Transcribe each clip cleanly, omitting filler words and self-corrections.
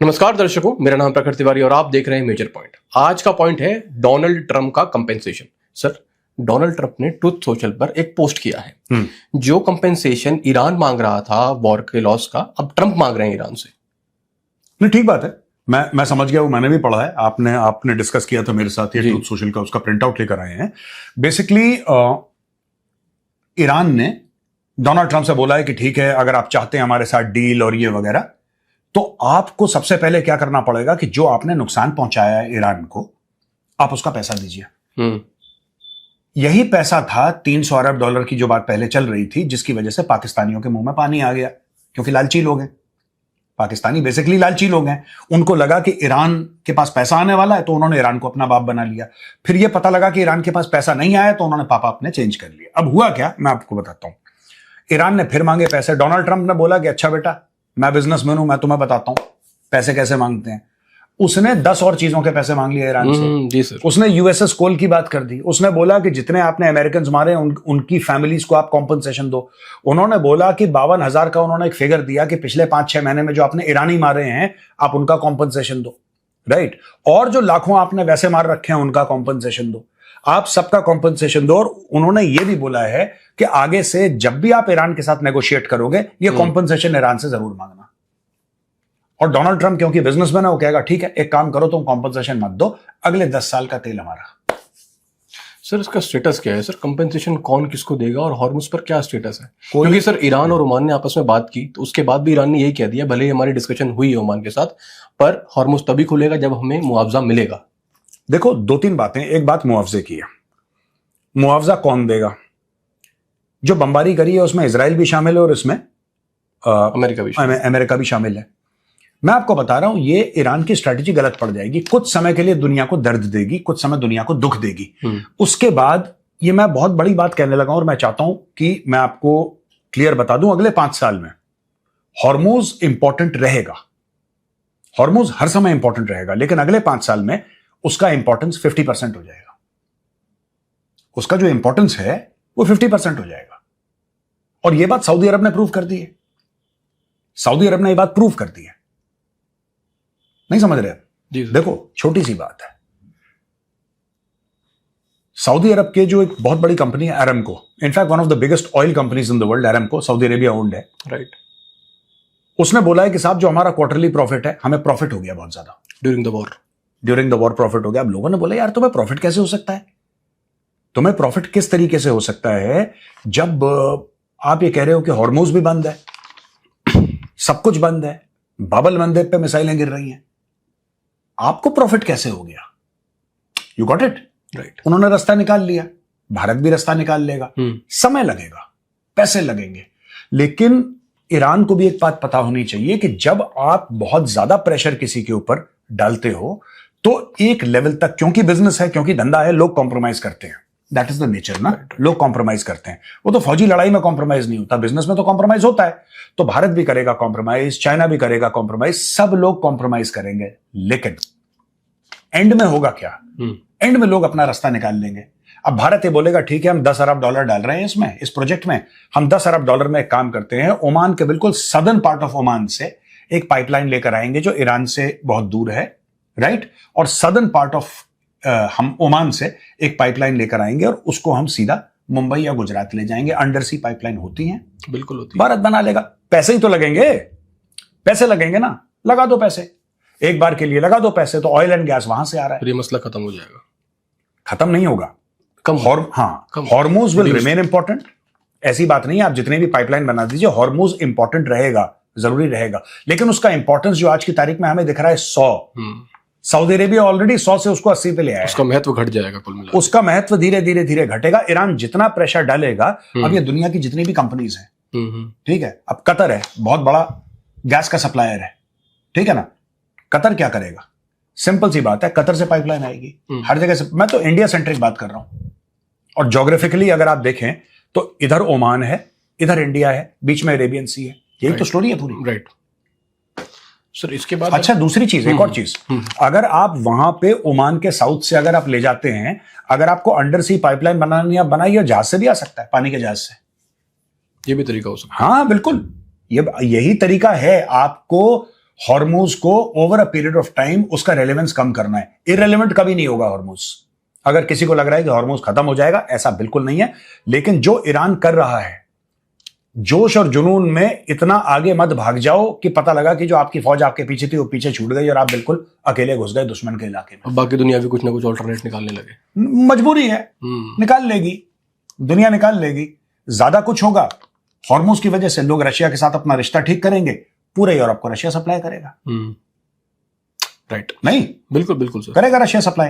नमस्कार दर्शकों, मेरा नाम प्रखर तिवारी और आप देख रहे हैं मेजर पॉइंट। आज का पॉइंट है डोनाल्ड ट्रंप का कंपेंसेशन। सर, डोनाल्ड ट्रंप ने ट्रुथ सोशल पर एक पोस्ट किया है। जो कंपेंसेशन ईरान मांग रहा था वॉर के लॉस का, अब ट्रंप मांग रहे हैं ईरान से। नहीं, ठीक बात है। मैं समझ गया, वो मैंने भी पढ़ा है। आपने डिस्कस किया था मेरे साथ, ये ट्रुथ सोशल का, उसका प्रिंट आउट लेकर आए हैं। बेसिकली ईरान ने डोनाल्ड ट्रंप से बोला है कि ठीक है, अगर आप चाहते हैं हमारे साथ डील और ये वगैरह, तो आपको सबसे पहले क्या करना पड़ेगा कि जो आपने नुकसान पहुंचाया है ईरान को, आप उसका पैसा दीजिए। यही पैसा था 300 अरब डॉलर की जो बात पहले चल रही थी, जिसकी वजह से पाकिस्तानियों के मुंह में पानी आ गया, क्योंकि लालची लोग हैं। पाकिस्तानी बेसिकली लालची लोग हैं। उनको लगा कि ईरान के पास पैसा आने वाला है, तो उन्होंने ईरान को अपना बाप बना लिया। फिर यह पता लगा कि ईरान के पास पैसा नहीं आया, तो उन्होंने पापा अपने चेंज कर लिए। अब हुआ क्या, मैं आपको बताता हूं। ईरान ने फिर मांगे पैसे। डोनाल्ड ट्रंप ने बोला कि अच्छा बेटा, मैं बिजनेसमैन हूं, मैं तुम्हें बताता हूं पैसे कैसे मांगते हैं। उसने 10 और चीजों के पैसे मांग लिए ईरान से। जी सर। उसने यूएसएस कोल की बात कर दी। उसने बोला कि जितने आपने अमेरिकन मारे उनकी फैमिलीज को आप कॉम्पनसेशन दो। उन्होंने बोला कि 52,000 का उन्होंने एक फिगर दिया कि पिछले 5-6 महीने में जो आपने ईरानी मारे हैं, आप उनका कॉम्पनसेशन दो, राइट। और जो लाखों आपने वैसे मार रखे हैं, उनका कॉम्पनसेशन दो, आप सबका कॉम्पनसेशन दो। और उन्होंने ये भी बोला है कि आगे से जब भी आप ईरान के साथ नेगोशिएट करोगे, ये कॉम्पनसेशन ईरान से जरूर मांगना। और डोनाल्ड ट्रंप क्योंकि बिजनेसमैन है, वो कहेगा ठीक है, एक काम करो, तुम कॉम्पनसेशन मत दो, अगले 10 साल का तेल हमारा। सर, इसका स्टेटस क्या है? सर, कंपेंसेशन कौन किसको देगा और हॉर्मुज पर क्या स्टेटस है? क्योंकि सर, ईरान और ओमान ने आपस में बात की, तो उसके बाद भी ईरान ने यही कह दिया, भले ही हमारी डिस्कशन हुई है ओमान के साथ, पर हॉर्मुज तभी खुलेगा जब हमें मुआवजा मिलेगा। देखो, 2-3 बातें। एक बात मुआवजे की है। मुआवजा कौन देगा? जो बमबारी करी है उसमें इजराइल भी शामिल है और इसमें अमेरिका भी शामिल है। मैं आपको बता रहा हूं, ये ईरान की स्ट्रेटेजी गलत पड़ जाएगी। कुछ समय के लिए दुनिया को दर्द देगी, कुछ समय दुनिया को दुख देगी। उसके बाद ये मैं बहुत बड़ी बात कहने लगा और मैं चाहता हूं कि मैं आपको क्लियर बता दूं, अगले 5 साल में हॉर्मुज इंपॉर्टेंट रहेगा। हॉर्मुज हर समय इंपॉर्टेंट रहेगा, लेकिन अगले 5 साल में उसका इंपॉर्टेंस 50% हो जाएगा। उसका जो इंपॉर्टेंस है वो 50% हो जाएगा। और यह बात सऊदी अरब ने प्रूव कर दी है। सऊदी अरब ने यह बात प्रूव कर दी है। नहीं समझ रहे? देखो, छोटी सी बात है। सऊदी अरब के जो एक बहुत बड़ी कंपनी है Aramco, in fact one of the biggest oil companies in the world, Aramco Saudi Arabia owned है, राइट। उसने बोला है कि साहब, जो हमारा क्वार्टरली प्रॉफिट है, हमें प्रॉफिट हो गया बहुत ज्यादा ड्यूरिंग द वॉर प्रॉफिट हो गया। अब लोगों ने बोला, यार तुम्हें प्रॉफिट कैसे हो सकता है? तुम्हें प्रॉफिट किस तरीके से हो सकता है जब आप ये कह रहे हो कि हॉर्मुज भी बंद है, सब कुछ बंद है, बाबल मंदिर पे मिसाइलें गिर रही हैं, आपको प्रॉफिट कैसे हो गया? You got it, right. उन्होंने रास्ता निकाल लिया, भारत भी रास्ता निकाल लेगा। समय लगेगा, पैसे लगेंगे, लेकिन ईरान को भी एक बात पता होनी चाहिए कि जब आप बहुत ज्यादा प्रेशर किसी के ऊपर डालते हो, तो एक लेवल तक, क्योंकि बिजनेस है, क्योंकि धंधा है, लोग कॉम्प्रोमाइज करते हैं। दैट इज द नेचर ना, लोग कॉम्प्रोमाइज करते हैं। वो तो फौजी लड़ाई में कॉम्प्रोमाइज नहीं होता, बिजनेस में तो कॉम्प्रोमाइज होता है। तो भारत भी करेगा कॉम्प्रोमाइज, चाइना भी करेगा कॉम्प्रोमाइज, सब लोग कॉम्प्रोमाइज करेंगे। लेकिन एंड में होगा क्या? एंड में लोग अपना रास्ता निकाल लेंगे। अब भारत ये बोलेगा, ठीक है, हम 10 अरब डॉलर डाल रहे हैं इसमें, इस प्रोजेक्ट में, हम 10 अरब डॉलर में एक काम करते हैं, ओमान के बिल्कुल सदर्न पार्ट ऑफ ओमान से एक पाइपलाइन लेकर आएंगे जो ईरान से बहुत दूर है, राइट। और सदर्न पार्ट ऑफ हम ओमान से एक पाइपलाइन लेकर आएंगे और उसको हम सीधा मुंबई या गुजरात ले जाएंगे। अंडर सी पाइपलाइन होती हैं, बिल्कुल होती है। भारत बना लेगा। पैसे ही तो लगेंगे, पैसे लगेंगे ना, लगा दो पैसे, एक बार के लिए लगा दो पैसे, तो ऑयल एंड गैस वहां से आ रहा है। ये मसला खत्म हो जाएगा। खत्म नहीं होगा, हॉर्मुज विल रिमेन इंपॉर्टेंट। ऐसी बात नहीं है, आप जितने भी पाइपलाइन बना दीजिए, हॉर्मुज इंपॉर्टेंट रहेगा, जरूरी रहेगा। लेकिन उसका इंपॉर्टेंस जो आज की तारीख में हमें दिख रहा है 100, सऊदी अरेबिया ऑलरेडी 100 से उसको 80 पे ले आया। उसका महत्व घट जाएगा, कुल मिलाकर उसका महत्व धीरे धीरे घटेगा। ईरान जितना प्रेशर डालेगा, अब ये दुनिया की जितनी भी कंपनीज हैं, ठीक है, अब कतर है, बहुत बड़ा गैस का सप्लायर है, ठीक है ना। कतर क्या करेगा? सिंपल सी बात है, कतर से पाइपलाइन आएगी हर जगह से। मैं तो इंडिया सेंट्रिक बात कर रहा हूं। और ज्योग्राफिकली अगर आप देखें तो इधर ओमान है, इधर इंडिया है, बीच में अरेबियन सी है। यही तो स्टोरी है पूरी, राइट। सर, इसके बाद अच्छा, दूसरी चीज, एक और चीज, अगर आप वहां पे ओमान के साउथ से अगर आप ले जाते हैं, अगर आपको अंडर सी पाइपलाइन बनानी है, बनाइए, जहाज से भी आ सकता है, पानी के जहाज से। ये भी तरीका हो सकता है। हाँ बिल्कुल, यही तरीका है। आपको हॉर्मोज को over a period of time उसका रेलेवेंस कम करना है। इररेलेवेंट कभी नहीं होगा हॉर्मोज। अगर किसी को लग रहा है कि हॉर्मोज खत्म हो जाएगा, ऐसा बिल्कुल नहीं है। लेकिन जो ईरान कर रहा है, जोश और जुनून में इतना आगे मत भाग जाओ कि पता लगा कि जो आपकी फौज आपके पीछे थी वो पीछे छूट गई और आप बिल्कुल अकेले घुस गए दुश्मन के इलाके में। अब बाकी दुनिया भी कुछ ना कुछ ऑल्टरनेट निकालने लगे। मजबूरी है, निकाल लेगी दुनिया, निकाल लेगी। ज्यादा कुछ होगा, हॉर्मोज की वजह से लोग रशिया के साथ अपना रिश्ता ठीक करेंगे, पूरे यूरोप को रशिया सप्लाई करेगा। राइट, नहीं बिल्कुल बिल्कुल सर, करेगा रशिया सप्लाई।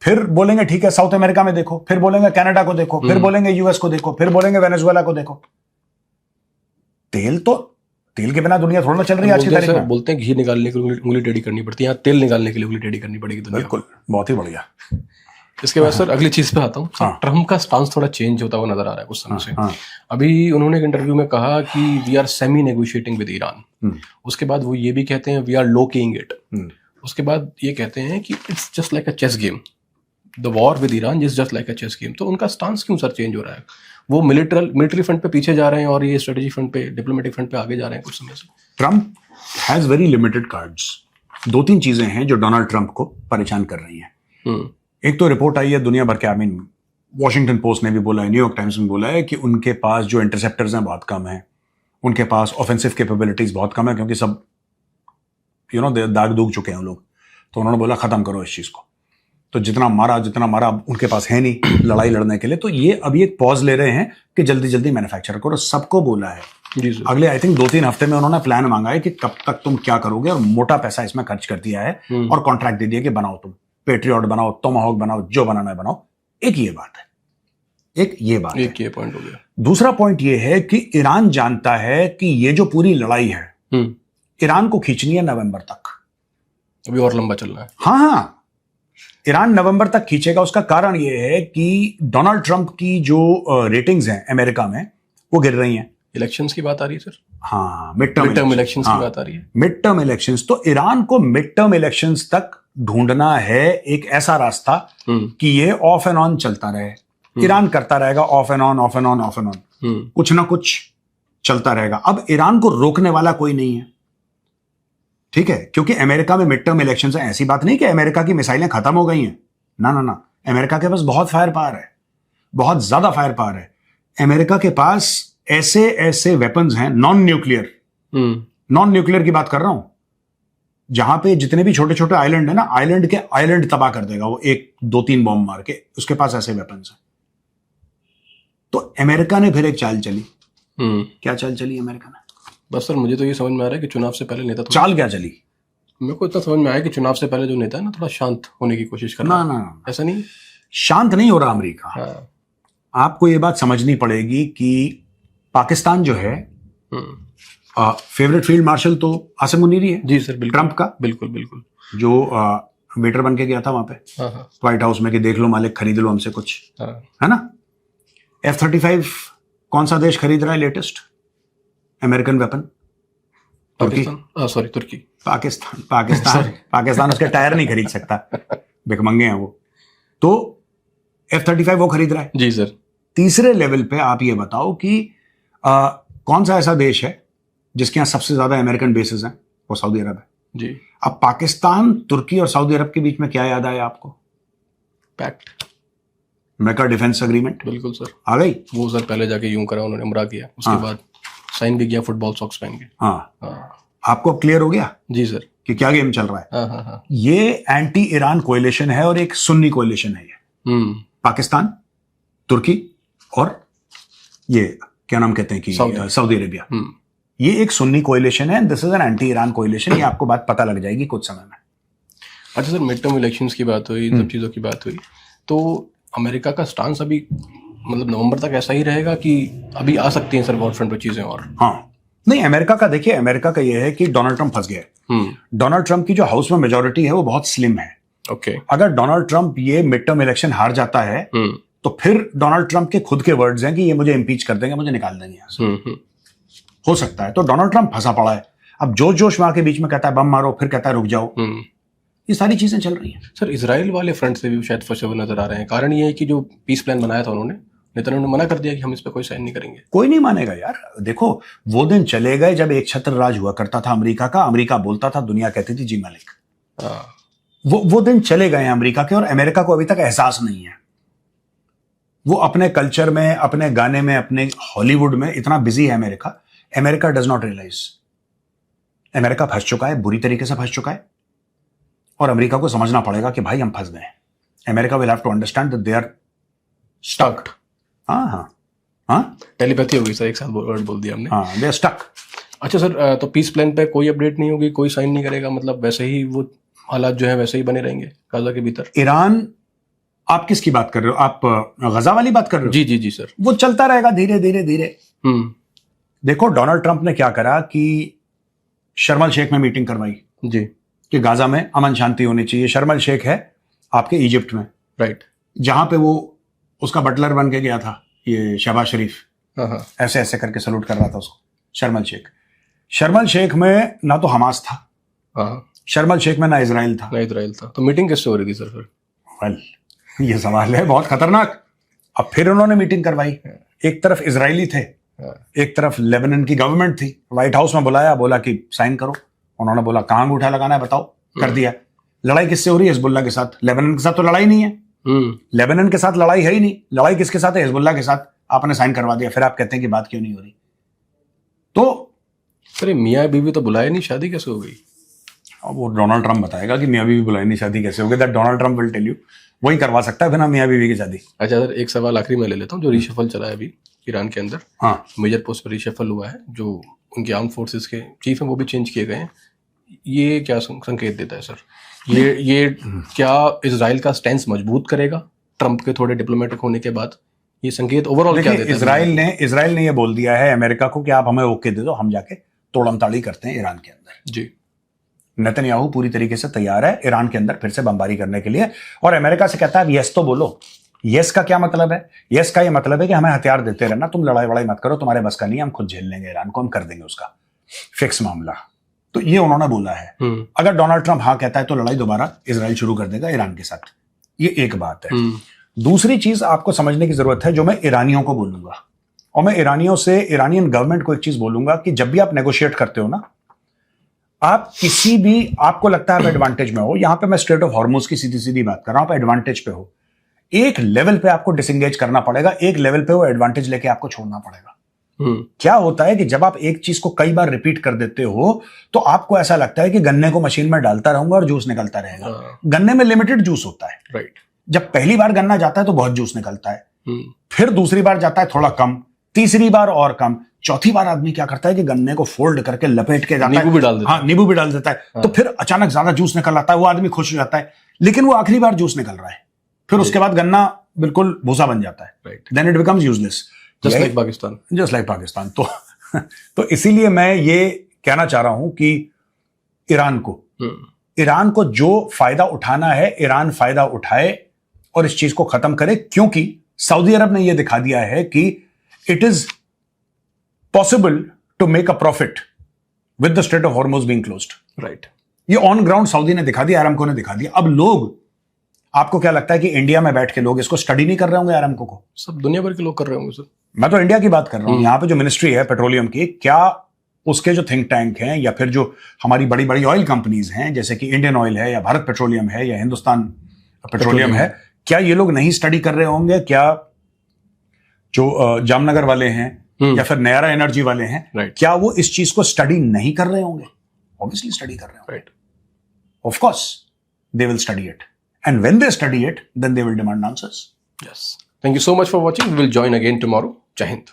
फिर बोलेंगे ठीक है साउथ अमेरिका में देखो, फिर बोलेंगे कनाडा को देखो, फिर बोलेंगे यूएस को देखो, फिर बोलेंगे वेनेजुएला को देखो। तेल के बिना दुनिया थोड़ा ना चल रही है आज की तारीख में। बोलते हैं घी निकालने के लिए उंगली टेढ़ी करनी पड़ती है, यहाँ तेल निकालने के लिए उंगली टेढ़ी करनी पड़ेगी दुनिया। बिल्कुल, बहुत ही बढ़िया। इसके बाद सर अगली चीज पे आता हूँ। ट्रम्प का स्टांस थोड़ा चेंज होता हुआ नजर आ रहा है कुछ समय से। अभी उन्होंने एक इंटरव्यू में कहा कि we are semi negotiating with Iran. उसके बाद वो ये भी कहते हैं we are low keying it. उसके बाद ये कहते हैं कि it's just like a chess game, the war with Iran is just like a chess game. तो उनका स्टांस क्यों सर चेंज हो रहा है? वो मिलिट्री फ्रंट पे पीछे जा रहे हैं और ये स्ट्रेटेजी फ्रंट पे, डिप्लोमेटिक फ्रंट पे आगे जा रहे हैं कुछ समय से। Trump has very limited cards. 2-3 चीजें हैं जो डोनाल्ड ट्रम्प को परेशान कर रही हैं। एक तो रिपोर्ट आई है दुनिया भर के, वॉशिंगटन पोस्ट ने भी बोला है, न्यूयॉर्क टाइम्स में बोला है कि उनके पास जो इंटरसेप्टर्स हैं बहुत कम है, उनके पास ऑफेंसिव कैपेबिलिटीज बहुत कम है, क्योंकि सब दाग दूग चुके हैं लोग। तो उन्होंने बोला खत्म करो इस चीज को। तो जितना मारा उनके पास है नहीं लड़ाई लड़ने के लिए। तो ये अभी एक पॉज ले रहे हैं कि जल्दी जल्दी मैन्युफैक्चर करो। सबको बोला है अगले आई थिंक 2-3 हफ्ते में उन्होंने प्लान मांगा है कि कब तक तुम क्या करोगे, और मोटा पैसा इसमें खर्च कर दिया है और कॉन्ट्रैक्ट दे दिया कि बनाओ, तुम पेट्रियट बनाओ, टोमाहॉक बनाओ, जो बनाना है बनाओ। एक ये बात है, एक ये पॉइंट हो गया। दूसरा पॉइंट ये है कि ईरान जानता है कि ये जो पूरी लड़ाई है ईरान को खींचनी है नवंबर तक। अभी और लंबा चलना है। हाँ, ईरान नवंबर तक खींचेगा। उसका कारण यह है कि डोनाल्ड ट्रंप की जो रेटिंग्स हैं अमेरिका में वो गिर रही हैं। इलेक्शंस की बात आ रही है सर। हाँ, मिड टर्म इलेक्शंस की बात आ रही है। मिड टर्म इलेक्शंस, तो ईरान को मिड टर्म इलेक्शंस तक ढूंढना है एक ऐसा रास्ता कि ये ऑफ एंड ऑन चलता रहे। ईरान करता रहेगा of and on, of and on, of and on, कुछ ना कुछ चलता रहेगा। अब ईरान को रोकने वाला कोई नहीं है, ठीक है, क्योंकि अमेरिका में मिड टर्म इलेक्शंस है। ऐसी बात नहीं कि अमेरिका की मिसाइलें खत्म हो गई हैं, ना ना ना। अमेरिका के पास बहुत फायर पावर है, बहुत ज्यादा फायर पावर है। अमेरिका के पास ऐसे ऐसे वेपन्स हैं नॉन न्यूक्लियर की बात कर रहा हूं, जहां पे जितने भी छोटे छोटे आइलैंड है ना, आइलैंड के आइलैंड तबाह कर देगा वो 1-2-3 बॉम्ब मार के। उसके पास ऐसे वेपन्स हैं। तो अमेरिका ने फिर एक चाल चली। क्या चाल चली अमेरिका ने? बस सर मुझे तो ये समझ में आ रहा है कि चुनाव से पहले नेता चाल क्या चली? मेरे को इतना समझ में आया कि चुनाव से पहले जो नेता है ना थोड़ा शांत होने की कोशिश कर रहा है। ना, ऐसा नहीं, शांत नहीं हो रहा अमेरिका। हाँ। आपको ये बात समझनी पड़ेगी कि पाकिस्तान जो है, फेवरेट फील्ड मार्शल तो आसिम मुनीर ही है। जी सर, बिल्कुल, ट्रंप का। बिल्कुल बिल्कुल, जो वेटर बन के गया था वहां पे व्हाइट हाउस में कि देख लो मालिक, खरीद लो हमसे कुछ, है ना। F-35 कौन सा देश खरीद रहा है लेटेस्ट अमेरिकन वेपन? तुर्की। पाकिस्तान उसके टायर नहीं खरीद सकता, भिखमंगे हैं वो। तो F-35 वो खरीद रहा है। जी सर। तीसरे लेवल पे आप ये बताओ कि कौन सा ऐसा देश है जिसके यहाँ सबसे ज्यादा अमेरिकन बेसेस हैं? वो सऊदी अरब है जी। अब पाकिस्तान, तुर्की और सऊदी अरब के बीच में क्या याद आया आपको? पैक्ट, मेका डिफेंस एग्रीमेंट। बिल्कुल सर, आ गई वो सर। पहले जाके यूं करा उन्होंने, उमरा किया, उसके बाद साइन भी किया, फुटबॉल सॉक्स पहन के। हाँ, आपको क्लियर हो गया जी सर कि क्या गेम चल रहा है। हाँ। ये एंटी ईरान कोएलिशन है और एक सुन्नी कोएलिशन है ये। पाकिस्तान, तुर्की और ये क्या नाम कहते हैं कि सऊदी अरेबिया। ये एक सुन्नी कोएलिशन है। This is an anti Iran coalition. ये आपको बात पता लग जाएगी कुछ समय में। अच्छा सर, मिड टर्म इलेक्शंस की बात हुई, सब चीज़ों की बात हुई, तो अमेरिका का स्टांस अभी मतलब नवंबर तक ऐसा ही रहेगा कि अभी आ सकती हैं सर वॉर फ्रंट पर चीजें? और हाँ, नहीं, अमेरिका का देखिए, अमेरिका का ये है कि डोनाल्ड ट्रंप फंस गया है। डोनाल्ड ट्रंप की जो हाउस में मेजोरिटी है वो बहुत स्लिम है। ओके। अगर डोनाल्ड ट्रंप ये मिड टर्म इलेक्शन हार जाता है तो फिर डोनाल्ड ट्रंप के खुद के वर्ड्स हैं कि ये मुझे इम्पीच कर देंगे, मुझे निकाल देंगे यहाँ से। हो सकता है। तो डोनाल्ड ट्रंप फंसा पड़ा है। अब जोश में आके बीच में कहता है बम मारो, फिर कहता है रुक जाओ। ये सारी चीजें चल रही हैं। सर इजराइल वाले फ्रंट से भी शायद फंसे हुए नजर आ रहे हैं। कारण ये है कि जो पीस प्लान बनाया था उन्होंने, नेतन्याहू ने मना कर दिया कि हम इस पे कोई साइन नहीं करेंगे। कोई नहीं मानेगा यार। देखो वो दिन चले गए जब एक छत्र राज हुआ करता था अमेरिका का, अमेरिका बोलता था, दुनिया कहती थी जी मालिक। वो दिन चले गए हैं अमेरिका के, और अमेरिका को अभी तक एहसास नहीं है। वो अपने कल्चर में, अपने गाने में, अपने हॉलीवुड में इतना बिजी है America. America does not realise. America फंस चुका है, बुरी तरीके से फंस चुका है, और अमेरिका को समझना पड़ेगा कि भाई हम फंस गए। America will have to understand that they are stuck. हाँ टेलीपैथी हो गई सर, एक साथ वर्ड बोल दिया हमने। हाँ, दे आर स्टक। अच्छा सर, तो पीस प्लान पे कोई अपडेट नहीं होगी, कोई साइन नहीं करेगा, मतलब वैसे ही वो हालात जो है वैसे ही बने रहेंगे गाजा के भीतर? ईरान, आप किसकी बात कर रहे हो? आप गजा वाली बात कर रहे हो? जी जी जी सर। वो चलता रहेगा धीरे धीरे धीरे। देखो डोनाल्ड ट्रंप ने क्या करा कि शर्म एल शेख में मीटिंग करवाई जी, कि गाजा में अमन शांति होनी चाहिए। शर्म एल शेख है आपके इजिप्ट में, राइट, जहां पे वो उसका बटलर बन के गया था, ये शहबाज शरीफ। ऐसे ऐसे करके सलूट कर रहा था उसको शर्म एल शेख। शर्म एल शेख में ना तो हमास था, शर्म एल शेख में ना इजराइल था। तो मीटिंग किससे हो रही थी सर फिर? वेल, ये सवाल है बहुत खतरनाक। अब फिर उन्होंने मीटिंग करवाई। एक तरफ इजरायली थे, एक तरफ लेबनान की गवर्नमेंट थी। व्हाइट हाउस में बुलाया, बोला कि साइन करो। उन्होंने बोला कहां अंगूठा लगाना है बताओ, कर दिया। लड़ाई किससे हो रही है? हिजबुल्लाह के साथ। लेबनान के साथ तो लड़ाई नहीं है, लेबनान के साथ लड़ाई है ही नहीं। लड़ाई किसके साथ है? हिजबुल्लाह के साथ। आपने साइन करवा दिया, फिर आप कहते हैं कि बात क्यों नहीं हो रही? तो अरे मियाँ बीवी तो बुलाए नहीं, शादी कैसे हो गई? अब वो डोनाल्ड ट्रंप बताएगा कि मियाँ बीवी बुलाई नहीं, शादी कैसे हो गई। That Donald Trump will tell you. वही करवा सकता है बिना मियाँ बीवी की शादी। अच्छा सर, एक सवाल आखिरी में ले लेता हूँ। जो रीशफल चला है अभी ईरान के अंदर, हाँ, मेजर पोस्ट पर रीशफल हुआ है, जो उनके आर्म फोर्सेस के चीफ हैं वो भी चेंज किए गए हैं। ये क्या संकेत देता है सर? ये क्या इजराइल का स्टैंड मजबूत करेगा ट्रंप के थोड़े डिप्लोमेटिक होने के बाद? ये संकेत ओवरऑल क्या देता है? इजराइल ने ये बोल दिया है अमेरिका को कि आप हमें ओके दे दो, हम जाके तोड़म-ताड़ी करते हैं ईरान के अंदर। जी, नेतन्याहू पूरी तरीके से तैयार है ईरान के अंदर फिर से बमबारी करने के लिए, और अमेरिका से कहता है यस तो बोलो। यस का क्या मतलब है? यस का ये मतलब है कि हमें हथियार देते रहना, तुम लड़ाई वड़ाई मत करो, तुम्हारे बस का नहीं, हम खुद झेल लेंगे ईरान को, हम कर देंगे उसका फिक्स मामला। तो ये उन्होंने बोला है। अगर डोनाल्ड ट्रंप हाँ कहता है तो लड़ाई दोबारा इजराइल शुरू कर देगा ईरान के साथ। ये एक बात है। दूसरी चीज आपको समझने की जरूरत है, जो मैं ईरानियों को बोलूंगा, और मैं ईरानियों से, ईरानियन गवर्नमेंट को एक चीज बोलूंगा कि जब भी आप नेगोशिएट करते हो ना, आप किसी भी, आपको लगता है आप एडवांटेज में हो, यहां पे मैं स्ट्रेट ऑफ हॉर्मुज की सीधी सीधी बात कर रहा हूं, आप एडवांटेज पे हो, एक लेवल पे आपको डिसएंगेज करना पड़ेगा, एक लेवल पे वो एडवांटेज लेके आपको छोड़ना पड़ेगा। क्या होता है कि जब आप एक चीज को कई बार रिपीट कर देते हो तो आपको ऐसा लगता है कि गन्ने को मशीन में डालता रहूंगा और जूस निकलता रहेगा। गन्ने में लिमिटेड जूस होता है, राइट। जब पहली बार गन्ना जाता है तो बहुत जूस निकलता है, फिर दूसरी बार जाता है थोड़ा कम, तीसरी बार और कम, चौथी बार आदमी क्या करता है कि गन्ने को फोल्ड करके लपेट के जाता है, नींबू भी डाल देता है। हाँ, नींबू भी डाल देता है। तो फिर अचानक ज्यादा जूस निकल आता है, वो आदमी खुश हो जाता है, लेकिन वो आखिरी बार जूस निकल रहा है, फिर उसके बाद गन्ना बिल्कुल भूसा बन जाता है, right. Then it becomes useless, just like Pakistan, just like Pakistan. तो इसीलिए मैं ये कहना चाह रहा हूं कि ईरान को जो फायदा उठाना है, ईरान फायदा उठाए और इस चीज को खत्म करे, क्योंकि सऊदी अरब ने यह दिखा दिया है कि it is possible to make a profit with the strait of Hormuz being closed, right. ये ऑन ग्राउंड सऊदी ने दिखा दिया, अरामको ने दिखा दिया। अब लोग, आपको क्या लगता है कि इंडिया में बैठ के लोग इसको स्टडी नहीं कर रहे होंगे अरामको को? सब दुनिया भर के लोग कर रहे होंगे सर। मैं तो इंडिया की बात कर रहा हूं। यहां पे जो मिनिस्ट्री है पेट्रोलियम की, क्या उसके जो थिंक टैंक हैं या फिर जो हमारी बड़ी बड़ी ऑयल कंपनीज हैं, जैसे कि इंडियन ऑयल है या भारत पेट्रोलियम है या हिंदुस्तान पेट्रोलियम है, क्या ये लोग नहीं स्टडी कर रहे होंगे? क्या जो जामनगर वाले हैं या फिर नयारा एनर्जी वाले हैं, right. क्या वो इस चीज को स्टडी नहीं कर रहे होंगे? ऑब्वियसली स्टडी कर रहे होंगे, right. Of course they will study it, and when they study it then they will demand answers. Yes, thank you so much for watching. We will join again tomorrow. Jai Hind.